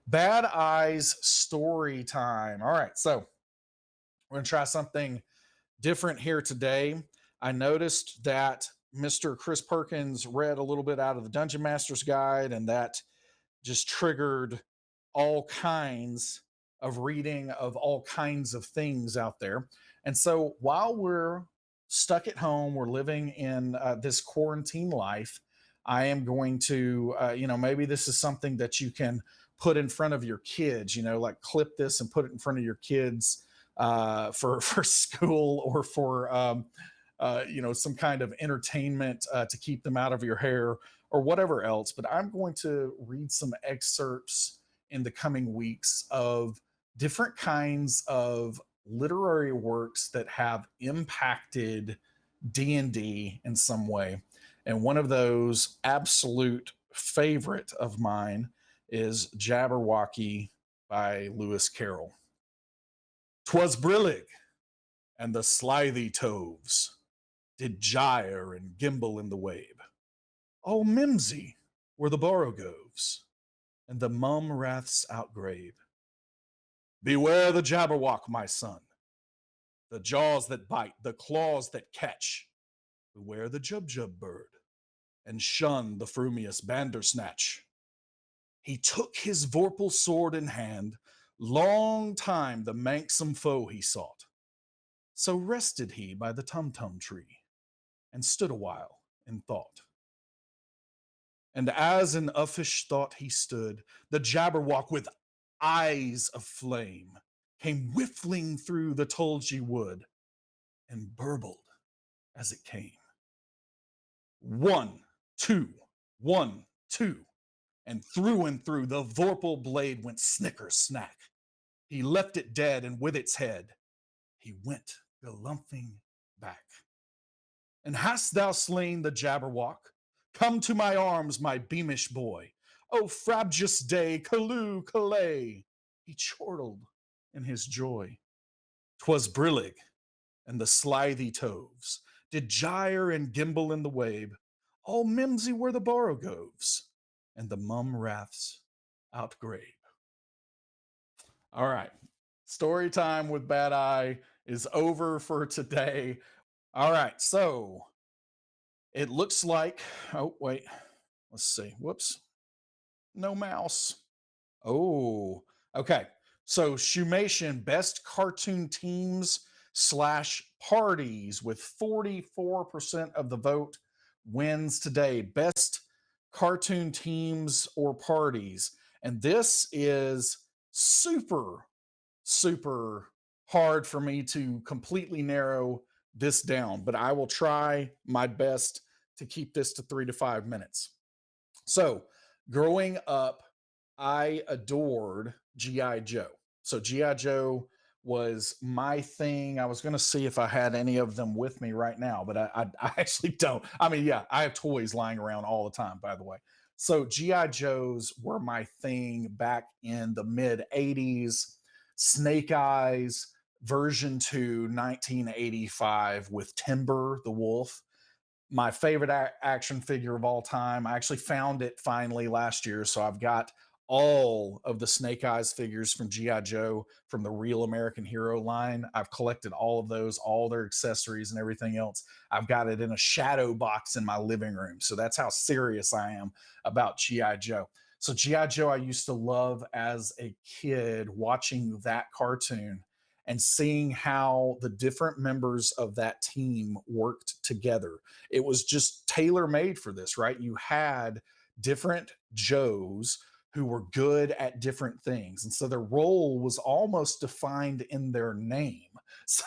Bad Eyes story time. All right, so we're gonna try something different here today. I noticed that Mr. Chris Perkins read a little bit out of the Dungeon Master's Guide, and that just triggered all kinds of reading of all kinds of things out there. And so while we're stuck at home, we're living in this quarantine life. I am going to, maybe this is something that you can put in front of your kids, like clip this and put it in front of your kids for school or for, some kind of entertainment to keep them out of your hair or whatever else. But I'm going to read some excerpts in the coming weeks of different kinds of literary works that have impacted D&D in some way. And one of those absolute favorite of mine is Jabberwocky by Lewis Carroll. "'Twas brillig, and the slithy toves did gyre and gimble in the wabe. Oh, mimsy were the borogoves, and the mum raths outgrabe. Beware the Jabberwock, my son, the jaws that bite, the claws that catch. Beware the Jubjub bird, and shun the frumious Bandersnatch. He took his vorpal sword in hand, long time the manxome foe he sought. So rested he by the tum-tum tree, and stood awhile in thought. And as in uffish thought he stood, the Jabberwock with eyes of flame came whiffling through the tulgey wood, and burbled as it came. One, two, one, two, and through the vorpal blade went snicker snack. He left it dead, and with its head he went galumphing back. And hast thou slain the Jabberwock? Come to my arms, my beamish boy. O frabjous day, Callooh, Callay! He chortled in his joy. 'Twas brillig, and the slithy toves did gyre and gimble in the wabe. All mimsy were the borogoves, and the mum raths outgrabe. All right, story time with Bad Eye is over for today. All right, so it looks like, oh, wait, let's see. Whoops, no mouse. Oh, okay. So Shoemation best cartoon teams slash parties with 44% of the vote wins today. Best cartoon teams or parties. And this is super, super hard for me to completely narrow this down, but I will try my best to keep this to 3 to 5 minutes. So, growing up, I adored G.I. Joe. So, G.I. Joe was my thing. I was going to see if I had any of them with me right now, but I actually don't. I mean, yeah, I have toys lying around all the time, by the way. So, G.I. Joes were my thing back in the mid 80s. Snake Eyes, version 2, 1985, with Timber the Wolf, my favorite action figure of all time. I actually found it finally last year, so I've got all of the Snake Eyes figures from GI Joe from the Real American Hero line. I've collected all of those, all their accessories and everything else. I've got it in a shadow box in my living room. So that's how serious I am about GI Joe. So GI Joe I used to love as a kid, watching that cartoon and seeing how the different members of that team worked together. It was just tailor made for this, right? You had different Joes who were good at different things. And so their role was almost defined in their name. So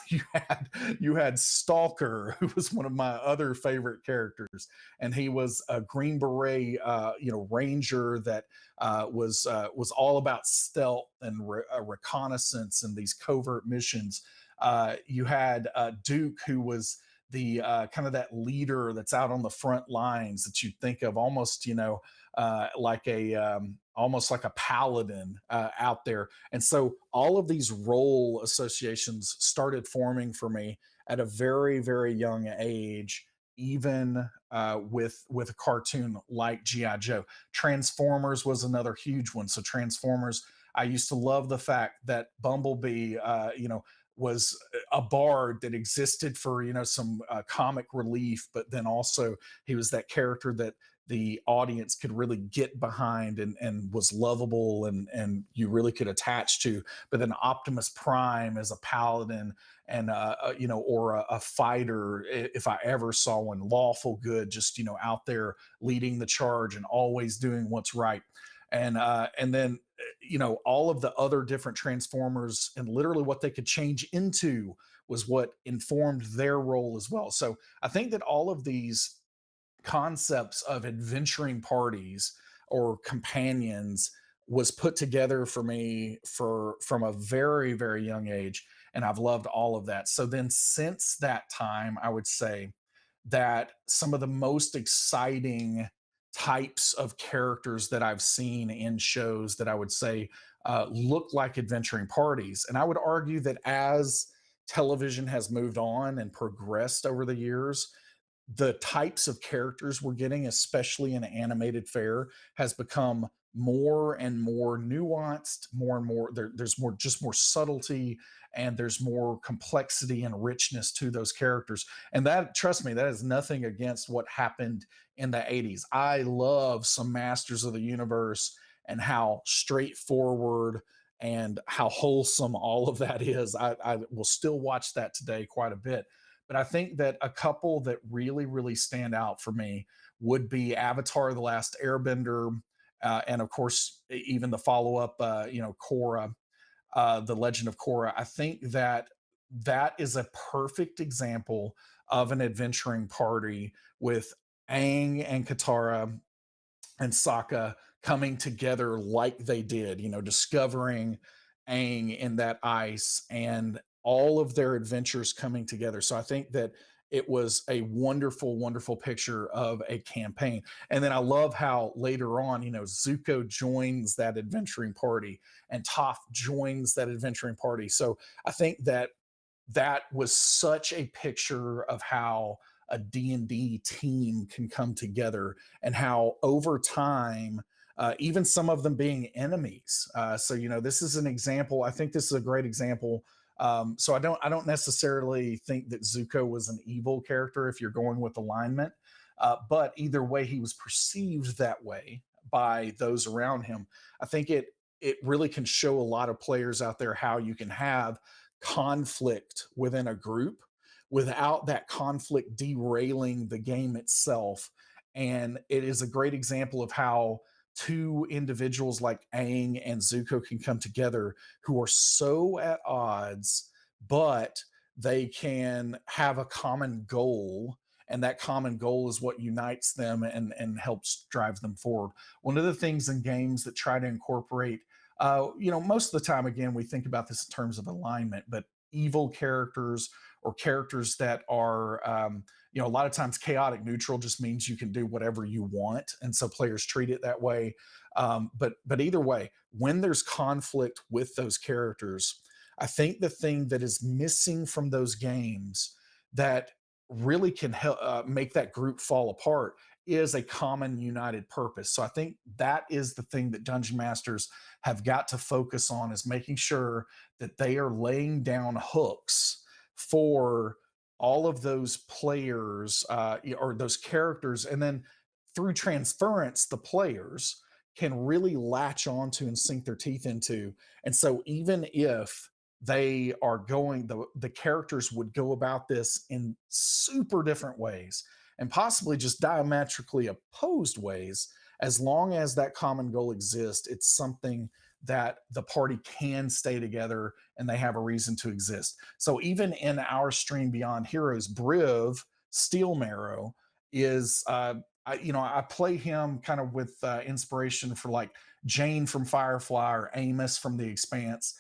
you had Stalker, who was one of my other favorite characters, and he was a Green Beret, ranger that was all about stealth and reconnaissance and these covert missions. You had Duke, who was the kind of that leader that's out on the front lines that you think of almost, like a almost like a paladin out there. And so all of these role associations started forming for me at a very, very young age. even with a cartoon like GI Joe. Transformers was another huge one. So Transformers, I used to love the fact that Bumblebee, was a bard that existed for some comic relief, but then also he was that character that the audience could really get behind and was lovable and you really could attach to. But then Optimus Prime as a paladin and or a fighter, if I ever saw one, lawful good, just out there leading the charge and always doing what's right. And then all of the other different transformers and literally what they could change into was what informed their role as well. So I think that all of these concepts of adventuring parties or companions was put together for me for from a very very young age, and I've loved all of that. So then since that time I would say that some of the most exciting types of characters that I've seen in shows that I would say look like adventuring parties. And I would argue that as television has moved on and progressed over the years, the types of characters we're getting, especially in animated fare, has become more and more nuanced, more and more there's more just more subtlety and there's more complexity and richness to those characters. And that, trust me, that is nothing against what happened in the 80s. I love some Masters of the Universe and how straightforward and how wholesome all of that is. I will still watch that today quite a bit, but I think that a couple that really, really stand out for me would be Avatar: The Last Airbender, and of course, even the follow up, Korra, The Legend of Korra. I think that that is a perfect example of an adventuring party with Aang and Katara and Sokka coming together like they did, discovering Aang in that ice and all of their adventures coming together. So I think that it was a wonderful, wonderful picture of a campaign. And then I love how later on, Zuko joins that adventuring party and Toph joins that adventuring party. So I think that that was such a picture of how a D&D team can come together and how over time even some of them being enemies. So this is an example. I think this is a great example. So I don't necessarily think that Zuko was an evil character if you're going with alignment, but either way he was perceived that way by those around him. I think it really can show a lot of players out there how you can have conflict within a group without that conflict derailing the game itself. And it is a great example of how two individuals like Aang and Zuko can come together who are so at odds, but they can have a common goal. And that common goal is what unites them and helps drive them forward. One of the things in games that try to incorporate most of the time, again, we think about this in terms of alignment, but evil characters or characters that are, a lot of times chaotic neutral just means you can do whatever you want. And so players treat it that way. But either way, when there's conflict with those characters, I think the thing that is missing from those games that really can help make that group fall apart is a common united purpose. So I think that is the thing that dungeon masters have got to focus on, is making sure that they are laying down hooks for all of those players or those characters, and then through transference the players can really latch onto and sink their teeth into. And so even if they are going, the characters would go about this in super different ways and possibly just diametrically opposed ways, as long as that common goal exists, it's something that the party can stay together and they have a reason to exist. So even in our stream Beyond Heroes, Briv Steel Marrow is I play him kind of with inspiration for like Jane from Firefly or Amos from The Expanse.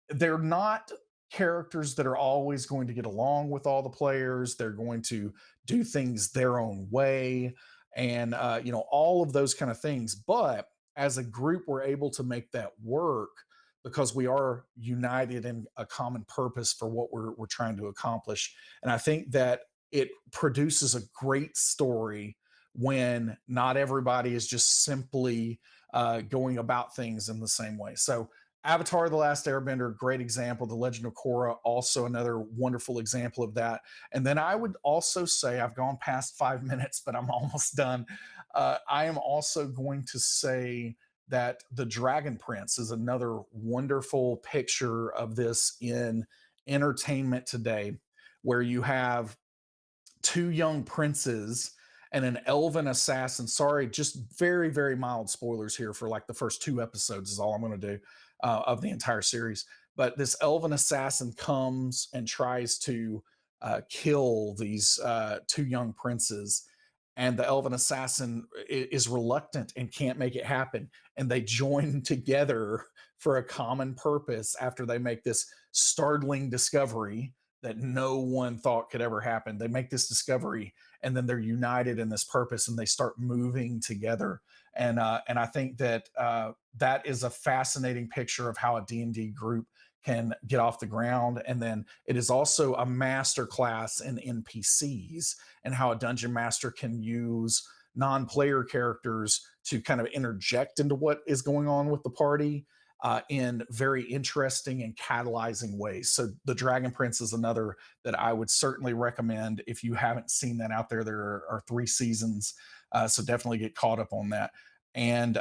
They're not characters that are always going to get along with all the players. They're going to do things their own way, and all of those kind of things. But as a group, we're able to make that work because we are united in a common purpose for what we're trying to accomplish. And I think that it produces a great story when not everybody is just simply going about things in the same way. So, Avatar: The Last Airbender, great example. The Legend of Korra, also another wonderful example of that. And then I would also say, I've gone past 5 minutes, but I'm almost done. I am also going to say that The Dragon Prince is another wonderful picture of this in entertainment today, where you have two young princes and an elven assassin. Sorry, just very, very mild spoilers here for like the first two episodes, is all I'm going to do of the entire series. But this elven assassin comes and tries to kill these two young princes. And the elven assassin is reluctant and can't make it happen. And they join together for a common purpose after they make this startling discovery that no one thought could ever happen. They make this discovery, and then they're united in this purpose, and they start moving together. And I think that that is a fascinating picture of how a D&D group can get off the ground. And then it is also a master class in NPCs and how a dungeon master can use non-player characters to kind of interject into what is going on with the party in very interesting and catalyzing ways. So The Dragon Prince is another that I would certainly recommend if you haven't seen that out there. There are 3 seasons, so definitely get caught up on that. And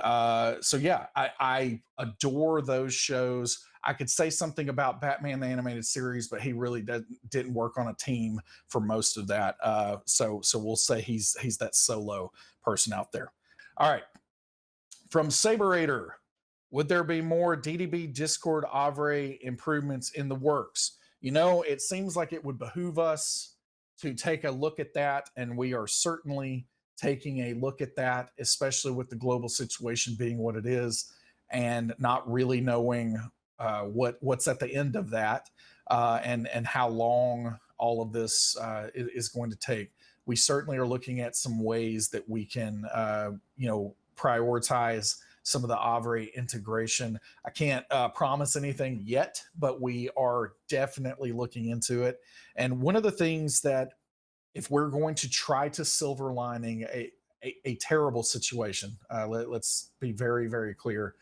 so yeah, I adore those shows. I could say something about Batman the Animated Series, but he really didn't work on a team for most of that. So we'll say he's that solo person out there. All right, from Saberator, would there be more DDB Discord Avre improvements in the works? You know, it seems like it would behoove us to take a look at that, and we are certainly taking a look at that, especially with the global situation being what it is, and not really knowing what's at the end of that, and how long all of this is going to take. We certainly are looking at some ways that we can, prioritize some of the Avre integration. I can't promise anything yet, but we are definitely looking into it. And one of the things that, if we're going to try to silver lining a terrible situation, let's be very, very clear,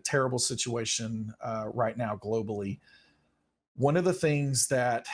terrible situation right now globally. One of the things that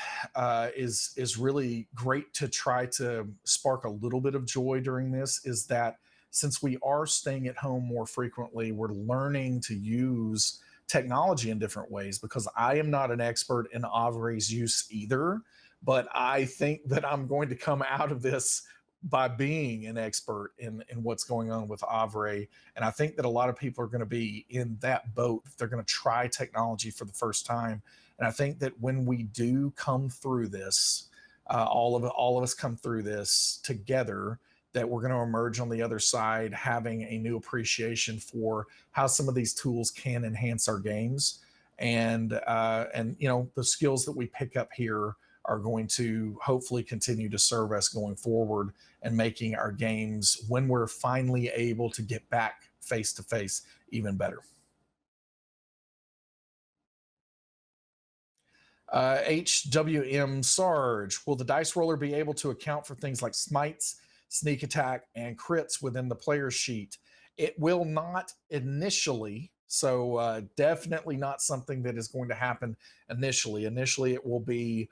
is really great to try to spark a little bit of joy during this is that since we are staying at home more frequently, we're learning to use technology in different ways, because I am not an expert in Avre's use either, but I think that I'm going to come out of this by being an expert in what's going on with Avre. And I think that a lot of people are going to be in that boat. They're going to try technology for the first time. And I think that when we do come through this, all of us come through this together, that we're going to emerge on the other side having a new appreciation for how some of these tools can enhance our games. And the skills that we pick up here are going to hopefully continue to serve us going forward and making our games, when we're finally able to get back face to face, even better. HWM Sarge, will the dice roller be able to account for things like smites, sneak attack, and crits within the player sheet? It will not initially. So definitely not something that is going to happen initially. Initially, it will be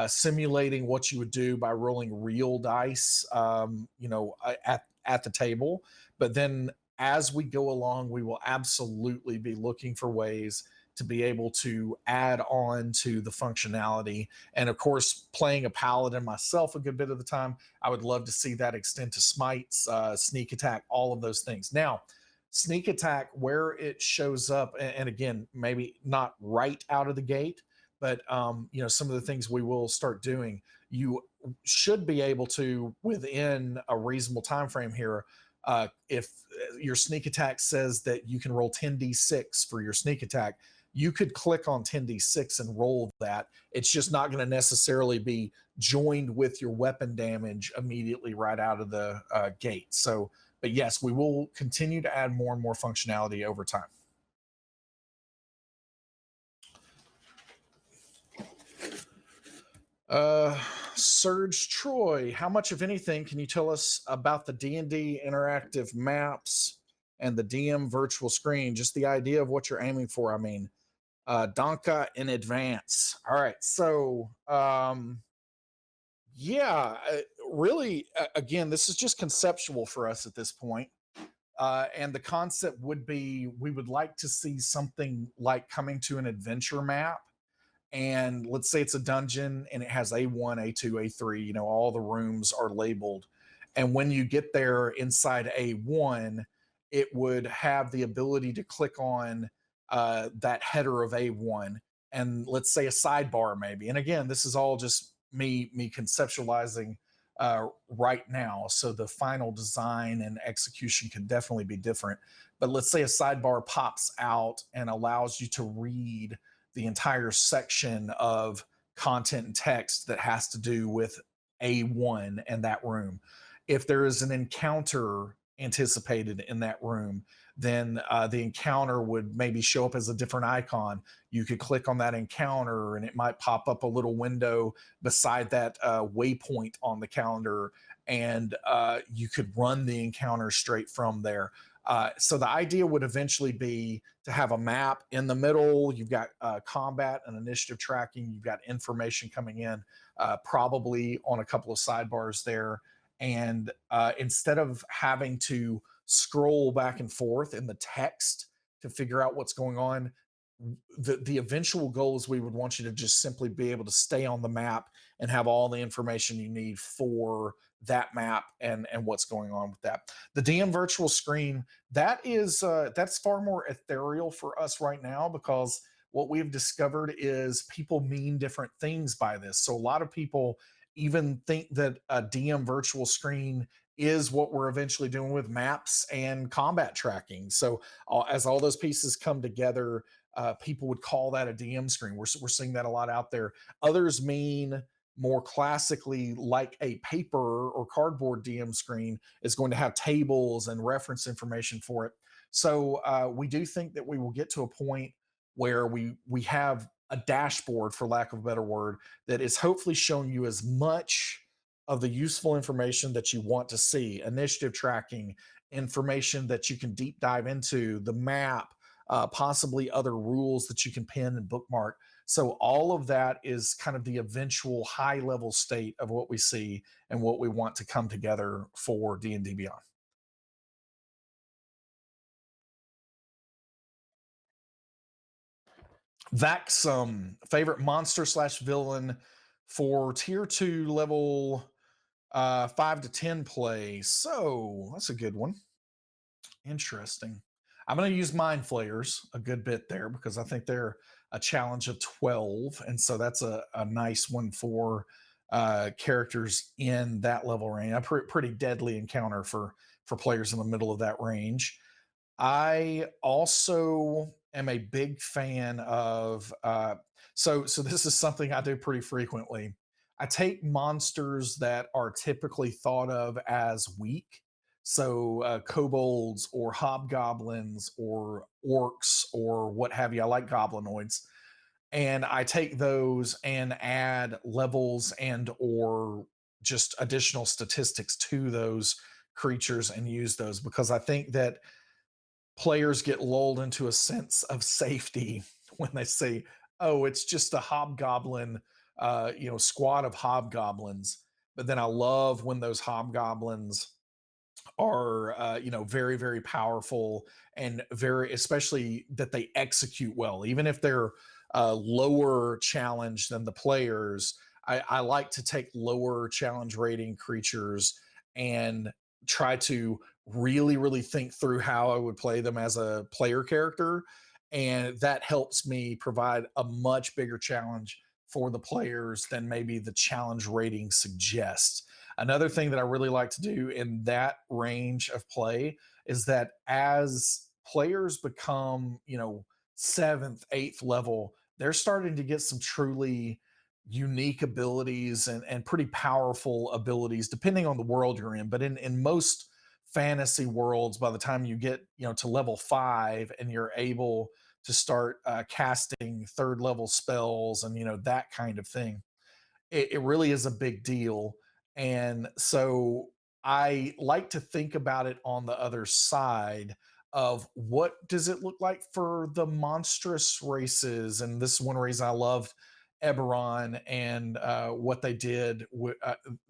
simulating what you would do by rolling real dice, at the table. But then as we go along, we will absolutely be looking for ways to be able to add on to the functionality. And of course, playing a paladin myself a good bit of the time, I would love to see that extend to smites, sneak attack, all of those things. Now, sneak attack, where it shows up, and again, maybe not right out of the gate, but some of the things we will start doing, you should be able to, within a reasonable time frame here, if your sneak attack says that you can roll 10d6 for your sneak attack, you could click on 10d6 and roll that. It's just not going to necessarily be joined with your weapon damage immediately right out of the gate. So, but yes, we will continue to add more and more functionality over time. Surge Troy, how much of anything can you tell us about the D&D interactive maps and the DM virtual screen? Just the idea of what you're aiming for. I mean, Donka in advance. All right. So, yeah, really, again, this is just conceptual for us at this point. And the concept would be we would like to see something like coming to an adventure map, and let's say it's a dungeon and it has A1, A2, A3, all the rooms are labeled. And when you get there inside A1, it would have the ability to click on that header of A1 and let's say a sidebar maybe. And again, this is all just me conceptualizing right now. So the final design and execution can definitely be different. But let's say a sidebar pops out and allows you to read the entire section of content and text that has to do with A1 and that room. If there is an encounter anticipated in that room, then the encounter would maybe show up as a different icon. You could click on that encounter and it might pop up a little window beside that waypoint on the calendar, and you could run the encounter straight from there. So the idea would eventually be to have a map in the middle. You've got combat and initiative tracking. You've got information coming in, probably on a couple of sidebars there. And instead of having to scroll back and forth in the text to figure out what's going on, the eventual goal is we would want you to just simply be able to stay on the map and have all the information you need for that map and what's going on with that. The DM virtual screen, that's far more ethereal for us right now, because what we've discovered is people mean different things by this. So a lot of people even think that a DM virtual screen is what we're eventually doing with maps and combat tracking. So as all those pieces come together, people would call that a DM screen. We're seeing that a lot out there. Others mean more classically like a paper or cardboard DM screen is going to have tables and reference information for it. So we do think that we will get to a point where we have a dashboard, for lack of a better word, that is hopefully showing you as much of the useful information that you want to see: initiative tracking, information that you can deep dive into, the map, possibly other rules that you can pin and bookmark. So all of that is kind of the eventual high level state of what we see and what we want to come together for D&D Beyond. Vaxum, favorite monster slash villain for tier 2 level 5 to 10 play. So that's a good one. Interesting. I'm going to use Mind Flayers a good bit there because I think they're a challenge of 12. And so that's a nice one for characters in that level range. A pretty deadly encounter for players in the middle of that range. I also am a big fan of so this is something I do pretty frequently. I take monsters that are typically thought of as weak. So kobolds or hobgoblins or orcs or what have you. I like goblinoids, and I take those and add levels and or just additional statistics to those creatures and use those, because I think that players get lulled into a sense of safety when they say, "Oh, it's just a hobgoblin, squad of hobgoblins." But then I love when those hobgoblins are, very, very powerful, and very, especially that they execute well, even if they're lower challenge than the players. I like to take lower challenge rating creatures and try to really, really think through how I would play them as a player character. And that helps me provide a much bigger challenge for the players than maybe the challenge rating suggests. Another thing that I really like to do in that range of play is that as players become, seventh, eighth level, they're starting to get some truly unique abilities and pretty powerful abilities depending on the world you're in. But in most fantasy worlds, by the time you get to level 5 and you're able to start casting third level spells and that kind of thing, it really is a big deal. And so I like to think about it on the other side of what does it look like for the monstrous races. And this is one reason I loved Eberron and what they did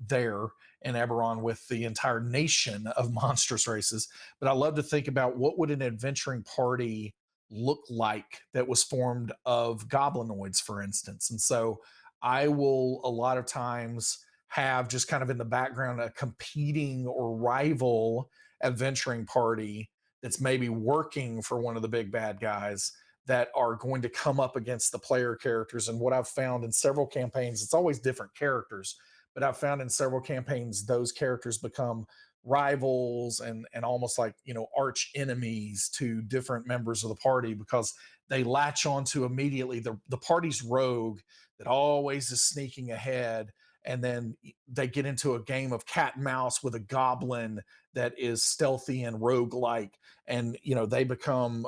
there in Eberron with the entire nation of monstrous races. But I love to think about what would an adventuring party look like that was formed of goblinoids, for instance. And so I will a lot of times have just kind of in the background a competing or rival adventuring party that's maybe working for one of the big bad guys that are going to come up against the player characters. And what I've found in several campaigns, it's always different characters, but I've found in several campaigns those characters become rivals and almost like arch enemies to different members of the party because they latch onto immediately the party's rogue that always is sneaking ahead, and then they get into a game of cat and mouse with a goblin that is stealthy and rogue-like, and they become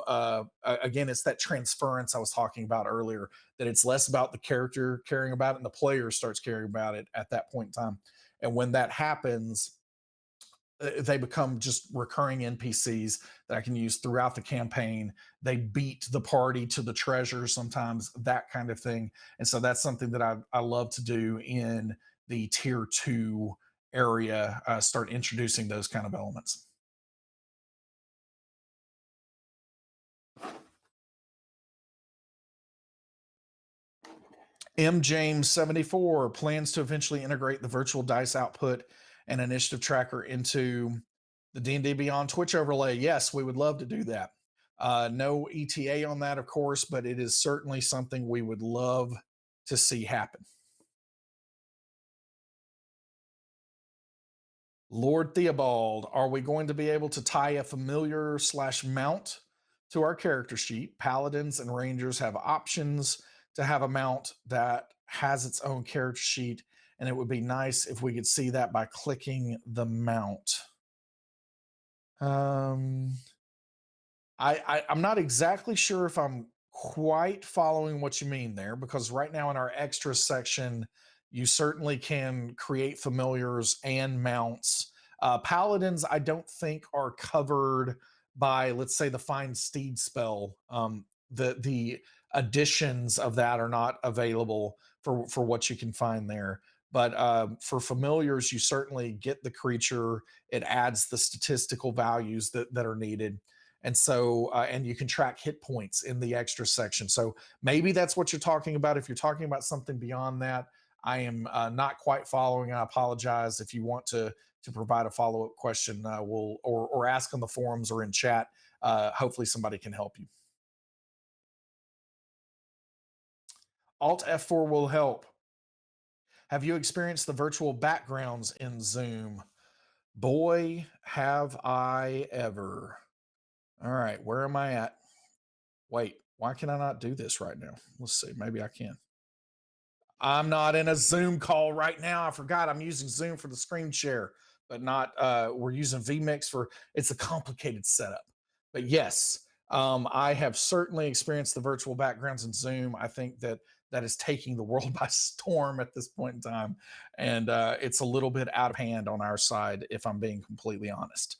again, it's that transference I was talking about earlier, that it's less about the character caring about it and the player starts caring about it at that point in time. And when that happens, they become just recurring NPCs that I can use throughout the campaign. They beat the party to the treasure sometimes, that kind of thing. And so that's something that I love to do in the tier two area. Start introducing those kind of elements. M James 74 plans to eventually integrate the virtual dice output and initiative tracker into the D&D Beyond Twitch overlay. Yes, we would love to do that. No ETA on that, of course, but it is certainly something we would love to see happen. Lord Theobald, are we going to be able to tie a familiar slash mount to our character sheet? Paladins and Rangers have options to have a mount that has its own character sheet, and it would be nice if we could see that by clicking the mount. Um, I'm not exactly sure if I'm quite following what you mean there, because right now in our extra section, you certainly can create familiars and mounts. Paladins, I don't think are covered by, let's say, the Find Steed spell. The additions of that are not available for what you can find there. But for familiars, you certainly get the creature. It adds the statistical values that are needed, and so and you can track hit points in the extra section. So maybe that's what you're talking about. If you're talking about something beyond that, I am not quite following. I apologize. If you want to provide a follow up question, we'll or ask on the forums or in chat. Hopefully, somebody can help you. Alt F4 will help. Have you experienced the virtual backgrounds in Zoom? Boy, have I ever. All right, where am I at? Wait, why can I not do this right now? Let's see. Maybe I can. I'm not in a Zoom call right now. I forgot I'm using Zoom for the screen share, but not we're using vMix for it's a complicated setup. But yes, I have certainly experienced the virtual backgrounds in Zoom. I think that that is taking the world by storm at this point in time. And it's a little bit out of hand on our side, if I'm being completely honest.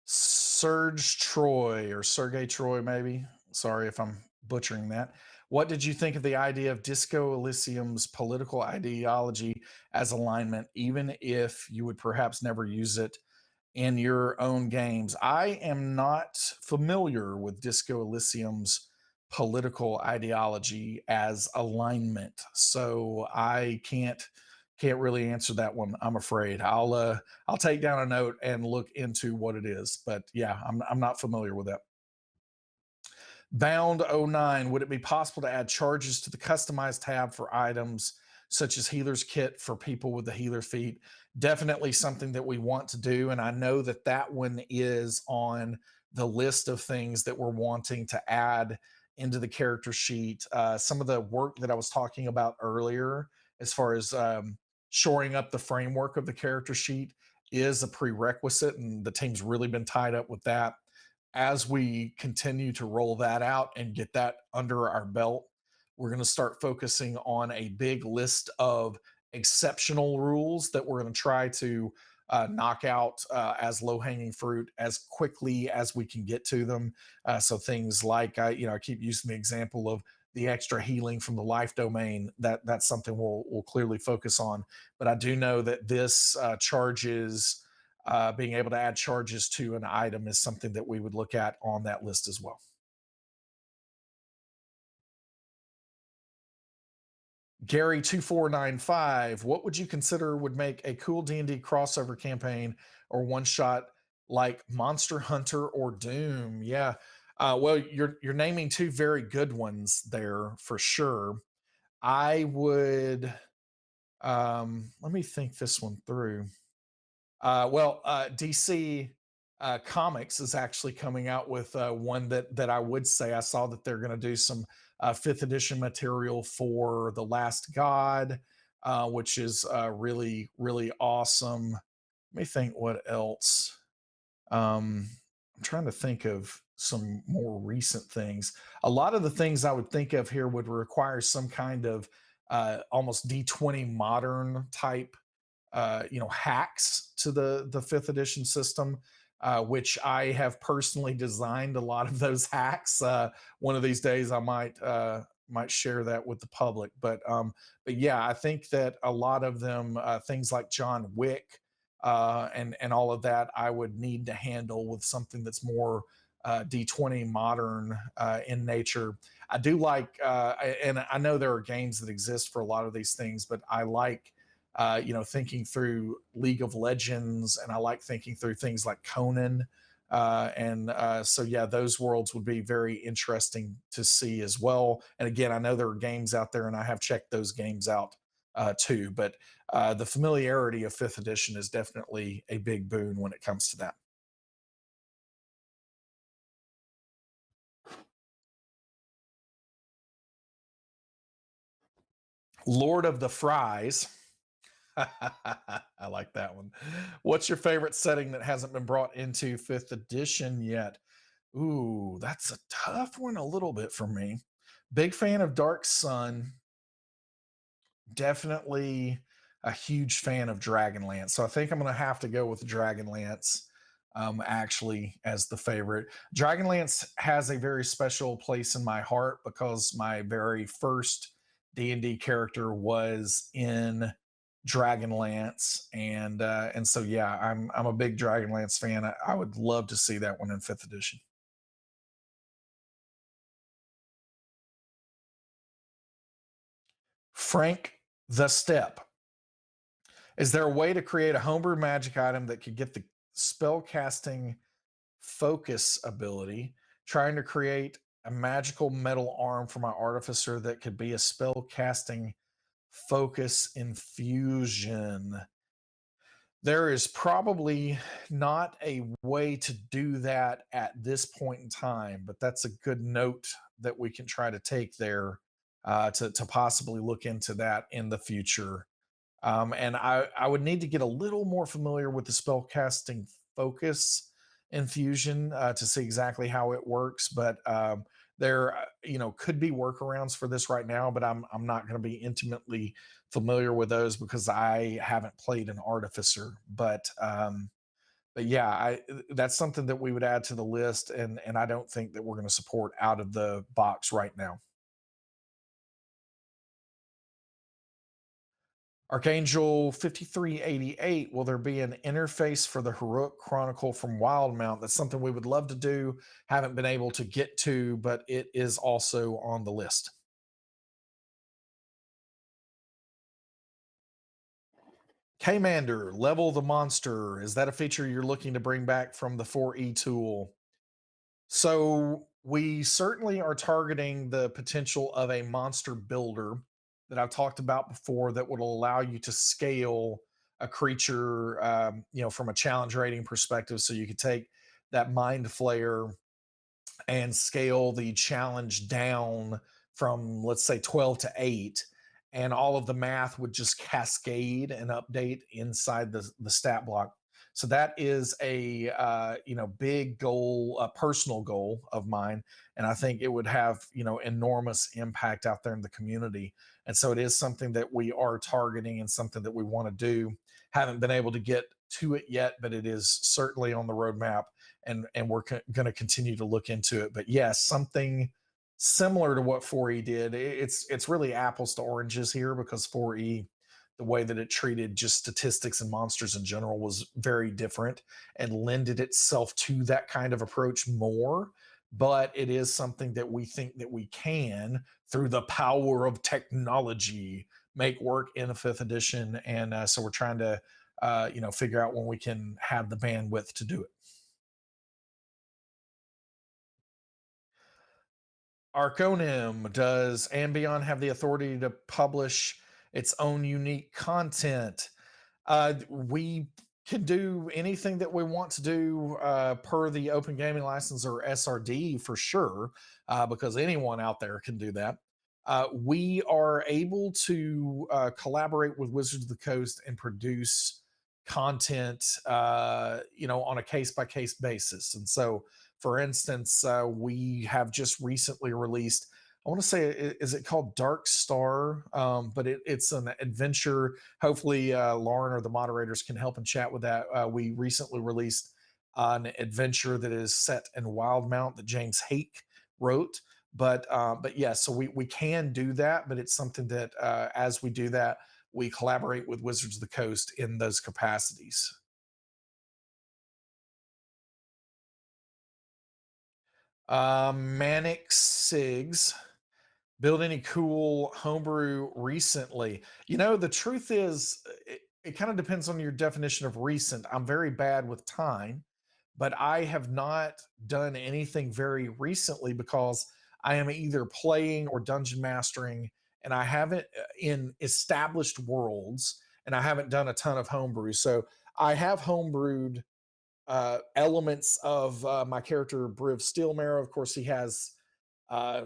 Serge Troy or Sergey Troy, maybe. Sorry if I'm butchering that. What did you think of the idea of Disco Elysium's political ideology as alignment, even if you would perhaps never use it in your own games? I am not familiar with Disco Elysium's political ideology as alignment, so I can't really answer that one. I'm afraid. I'll take down a note and look into what it is. But yeah, I'm not familiar with that. Bound oh 09, would it be possible to add charges to the customized tab for items such as healer's kit for people with the healer feat? Definitely something that we want to do. And I know that that one is on the list of things that we're wanting to add into the character sheet. Some of the work that I was talking about earlier, as far as shoring up the framework of the character sheet, is a prerequisite. And the team's really been tied up with that. As we continue to roll that out and get that under our belt, We're going to start focusing on a big list of exceptional rules that we're going to try to knock out as low hanging fruit as quickly as we can get to them. So things like I keep using the example of the extra healing from the life domain. That's something we'll clearly focus on. But I do know that this charges being able to add charges to an item is something that we would look at on that list as well. Gary2495, what would you consider would make a cool D&D crossover campaign or one shot like Monster Hunter or Doom? Yeah. Well, you're naming two very good ones there for sure. I would let me think this one through. DC Comics is actually coming out with one that I would say I saw that they're going to do some fifth edition material for The Last God, which is really awesome. Let me think what else. I'm trying to think of some more recent things. A lot of the things I would think of here would require some kind of almost D20 modern type hacks to the fifth edition system, which I have personally designed a lot of those hacks. One of these days I might share that with the public. But yeah, I think that a lot of them, things like John Wick, and all of that, I would need to handle with something that's more D20 modern in nature. I do like, and I know there are games that exist for a lot of these things, but I like thinking through League of Legends, and I like thinking through things like Conan. So yeah, those worlds would be very interesting to see as well. And again, I know there are games out there, and I have checked those games out too. But the familiarity of fifth edition is definitely a big boon when it comes to that. Lord of the Fries. I like that one. What's your favorite setting that hasn't been brought into fifth edition yet? Ooh, that's a tough one a little bit for me. Big fan of Dark Sun. Definitely a huge fan of Dragonlance. So I think I'm going to have to go with Dragonlance actually as the favorite. Dragonlance has a very special place in my heart because my very first D&D character was in Dragonlance, and so yeah, I'm a big Dragonlance fan. I would love to see that one in fifth edition. Frank the Step. Is there a way to create a homebrew magic item that could get the spell casting focus ability? Trying to create a magical metal arm for my artificer that could be a spell casting focus infusion. There is probably not a way to do that at this point in time, but that's a good note that we can try to take there to possibly look into that in the future. And I would need to get a little more familiar with the spell casting focus infusion to see exactly how it works. But there, could be workarounds for this right now, but I'm not going to be intimately familiar with those because I haven't played an artificer. But yeah, that's something that we would add to the list, and I don't think that we're going to support out of the box right now. Archangel 5388, will there be an interface for the Heroic Chronicle from Wildmount? That's something we would love to do, haven't been able to get to, but it is also on the list. Kmander, level the monster. Is that a feature you're looking to bring back from the 4E tool? So we certainly are targeting the potential of a monster builder that I've talked about before that would allow you to scale a creature, from a challenge rating perspective. So you could take that mind flayer and scale the challenge down from, let's say, 12 to 8, and all of the math would just cascade and update inside the stat block. So that is a big goal, a personal goal of mine, and I think it would have enormous impact out there in the community. And so it is something that we are targeting and something that we want to do. Haven't been able to get to it yet, but it is certainly on the roadmap, and we're going to continue to look into it. But yes, something similar to what 4E did. It's really apples to oranges here because 4E, the way that it treated just statistics and monsters in general was very different and lended itself to that kind of approach more. But it is something that we think that we can, through the power of technology, make work in a fifth edition. And so we're trying to figure out when we can have the bandwidth to do it. Arconim, does Ambion have the authority to publish its own unique content? We can do anything that we want to do per the Open Gaming License or SRD for sure, because anyone out there can do that. We are able to collaborate with Wizards of the Coast and produce content, on a case by case basis. And so, for instance, we have just recently released. I want to say, is it called Dark Star? But it's an adventure. Hopefully, Lauren or the moderators can help and chat with that. We recently released an adventure that is set in Wildmount that James Hake wrote. But yeah, so we can do that, but it's something that as we do that, we collaborate with Wizards of the Coast in those capacities. Manic Sigs, build any cool homebrew recently? The truth is, it kind of depends on your definition of recent. I'm very bad with time, but I have not done anything very recently because I am either playing or dungeon mastering, and I haven't in established worlds, and I haven't done a ton of homebrew. So I have homebrewed elements of my character Briv Steelmare. Of course, he has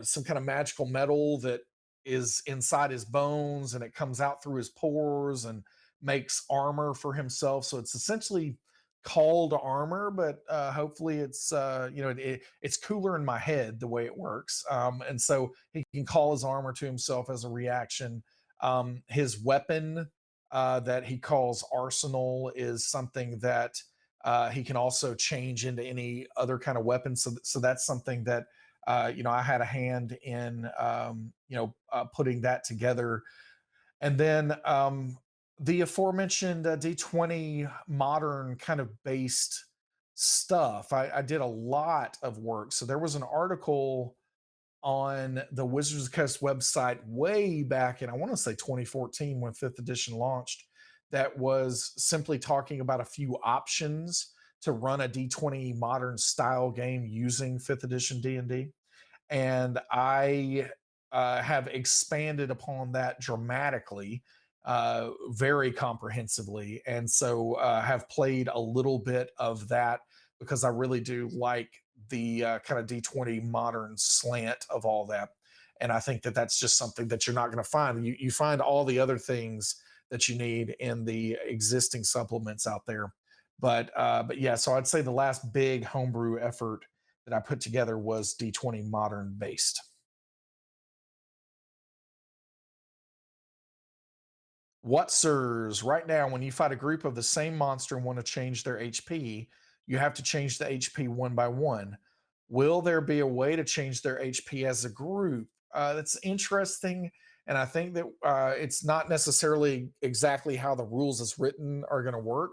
some kind of magical metal that is inside his bones and it comes out through his pores and makes armor for himself. So it's essentially called armor, but hopefully it's cooler in my head the way it works. And so he can call his armor to himself as a reaction. His weapon that he calls Arsenal is something that he can also change into any other kind of weapon. So that's something that I had a hand in, putting that together. And then the aforementioned D20 modern kind of based stuff. I did a lot of work. So there was an article on the Wizards of the Coast website way back in, I want to say 2014, when fifth edition launched, that was simply talking about a few options to run a D20 modern style game using fifth edition D&D. And I have expanded upon that dramatically, very comprehensively, and so have played a little bit of that because I really do like the kind of D20 modern slant of all that. And I think that that's just something that you're not going to find. You find all the other things that you need in the existing supplements out there. But yeah, so I'd say the last big homebrew effort that I put together was D20 modern based. What sirs, right now, when you fight a group of the same monster and want to change their HP, you have to change the HP one by one. Will there be a way to change their HP as a group? That's interesting. And I think that it's not necessarily exactly how the rules as written are going to work,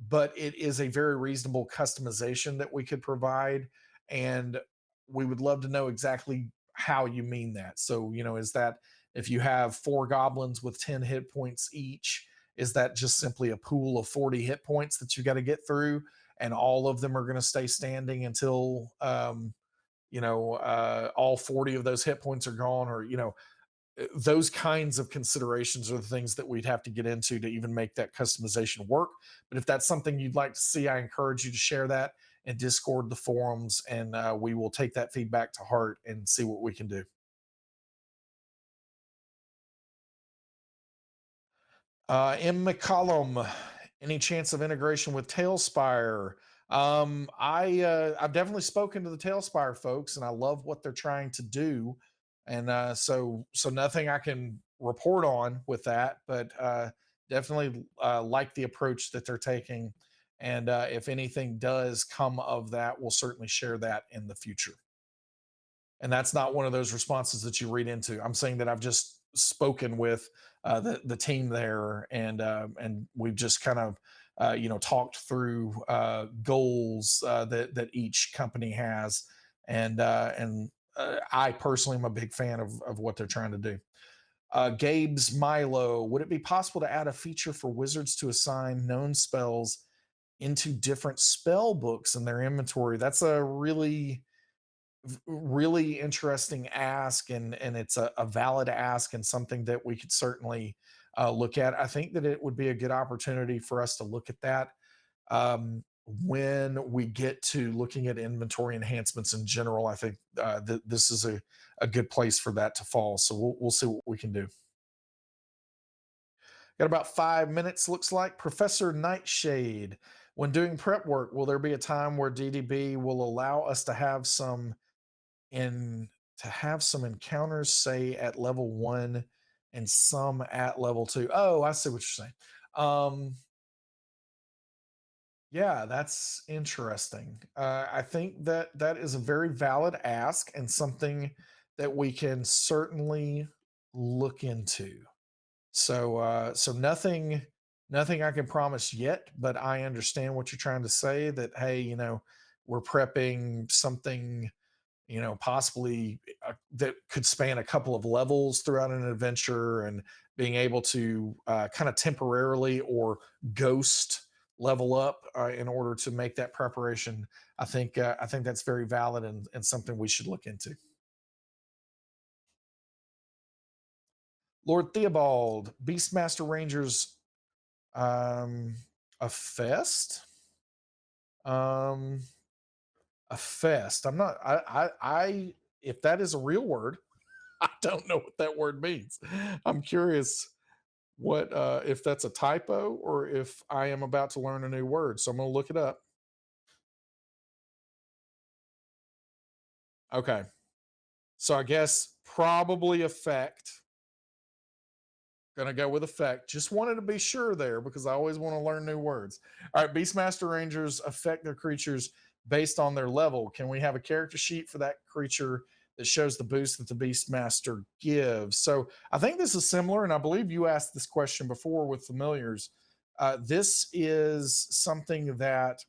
but it is a very reasonable customization that we could provide. And we would love to know exactly how you mean that. So, is that if you have four goblins with 10 hit points each, is that just simply a pool of 40 hit points that you got to get through? And all of them are going to stay standing until, all 40 of those hit points are gone? Or, those kinds of considerations are the things that we'd have to get into to even make that customization work. But if that's something you'd like to see, I encourage you to share that in Discord, the forums, and we will take that feedback to heart and see what we can do. M. McCollum, Any chance of integration with Tailspire? I've definitely spoken to the Tailspire folks, and I love what they're trying to do, and so nothing I can report on with that, but definitely like the approach that they're taking, and if anything does come of that, we'll certainly share that in the future. And that's not one of those responses that you read into. I'm saying that I've just spoken with the team there, and we've just kind of talked through goals that each company has, and I personally am a big fan of what they're trying to do. Gabe's Milo, would it be possible to add a feature for wizards to assign known spells into different spell books in their inventory? That's a really interesting ask, and it's a valid ask and something that we could certainly look at. I think that it would be a good opportunity for us to look at that when we get to looking at inventory enhancements in general. I think this is a good place for that to fall, so we'll see what we can do. Got about 5 minutes, looks like. Professor Nightshade, when doing prep work, will there be a time where DDB will allow us to have in some encounters, say at level one and some at level two? Oh, I see what you're saying. Yeah, that's interesting. I think that that is a very valid ask and something that we can certainly look into. So nothing I can promise yet, but I understand what you're trying to say. That hey, we're prepping something, possibly that could span a couple of levels throughout an adventure, and being able to kind of temporarily or ghost level up in order to make that preparation. I think that's very valid, and something we should look into. Lord Theobald, Beastmaster Rangers, um, a fest. Um, a fest. I'm not. I. If that is a real word, I don't know what that word means. I'm curious what if that's a typo or if I am about to learn a new word. So I'm going to look it up. Okay. So I guess probably effect. Gonna go with effect. Just wanted to be sure there because I always want to learn new words. All right, Beastmaster Rangers affect their creatures based on their level. Can we have a character sheet for that creature that shows the boost that the Beastmaster gives? So I think this is similar, and I believe you asked this question before with familiars. This is something that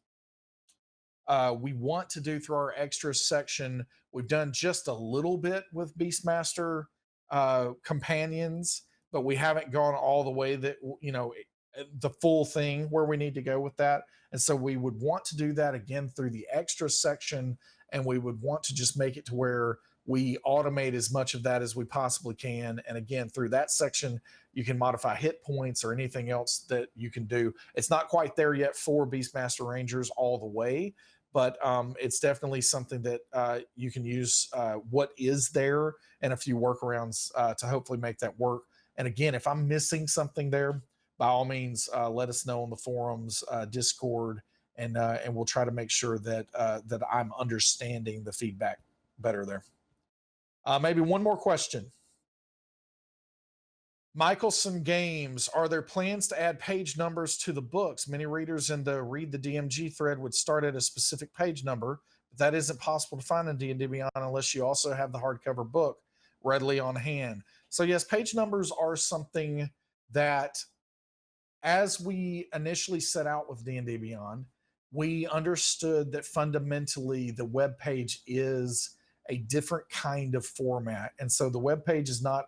we want to do through our extra section. We've done just a little bit with Beastmaster companions, but we haven't gone all the way that, the full thing where we need to go with that. And so we would want to do that again through the extra section, and we would want to just make it to where we automate as much of that as we possibly can. And again, through that section, you can modify hit points or anything else that you can do. It's not quite there yet for Beastmaster Rangers all the way, but it's definitely something that you can use what is there and a few workarounds to hopefully make that work. And again, if I'm missing something there, by all means, let us know on the forums, Discord, and we'll try to make sure that I'm understanding the feedback better there. Maybe one more question. Michelson Games, are there plans to add page numbers to the books? Many readers in the Read the DMG thread would start at a specific page number, but that isn't possible to find in D&D Beyond unless you also have the hardcover book readily on hand. So yes, page numbers are something that, as we initially set out with D&D Beyond, we understood that fundamentally the web page is a different kind of format. And so the web page is not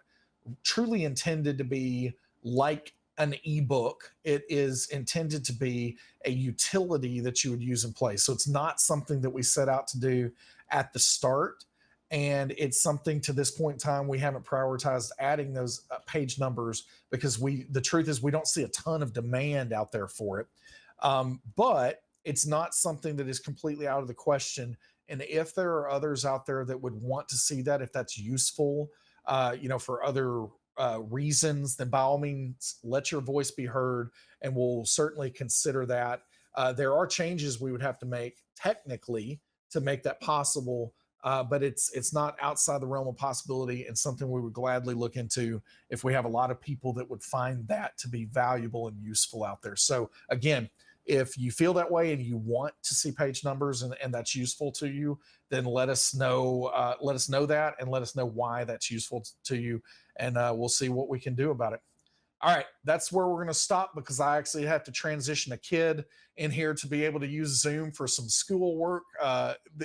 truly intended to be like an ebook. It is intended to be a utility that you would use in place. So it's not something that we set out to do at the start. And it's something to this point in time we haven't prioritized adding those page numbers because the truth is we don't see a ton of demand out there for it. But it's not something that is completely out of the question. And if there are others out there that would want to see that, if that's useful, for other reasons, then by all means, let your voice be heard, and we'll certainly consider that. There are changes we would have to make technically to make that possible, but it's not outside the realm of possibility and something we would gladly look into if we have a lot of people that would find that to be valuable and useful out there. So again, if you feel that way and you want to see page numbers and that's useful to you, then let us know. Let us know that, and let us know why that's useful to you, and we'll see what we can do about it. All right, that's where we're going to stop because I actually have to transition a kid in here to be able to use Zoom for some schoolwork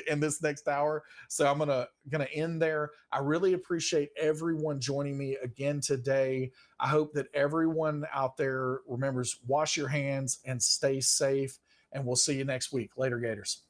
in this next hour. So I'm gonna end there. I really appreciate everyone joining me again today. I hope that everyone out there remembers wash your hands and stay safe. And we'll see you next week. Later, Gators.